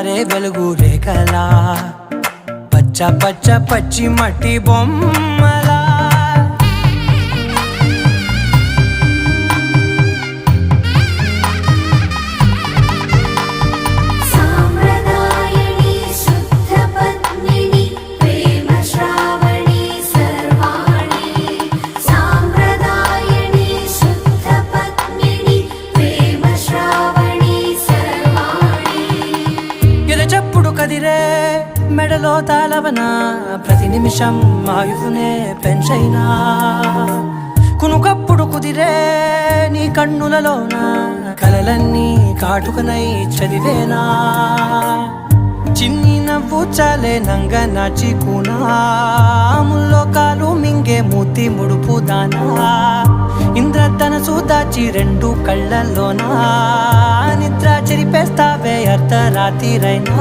జారే వెలుగు రేఖలా పచ్చ పచ్చ పచ్చి మట్టి బొమ్మలా కదిరే మెడలో తాళవన ప్రతి నిమిషం ఆయుధునే పెంచైనా కునుకప్పుడు కుదిరే నీ కన్నులలోన కలలన్నీ కాటుకనై చదివేనా చిన్ని నవ్వు చాలే నంగ నాచి కూనాముల్లో కాలు మింగే మూతి ముడుపు దానా ఇంద్రధనసు దాచి రెండు కళ్ళల్లోనా నిద్ర చెరిపేస్తావే అర్ధరాత్రిరైనా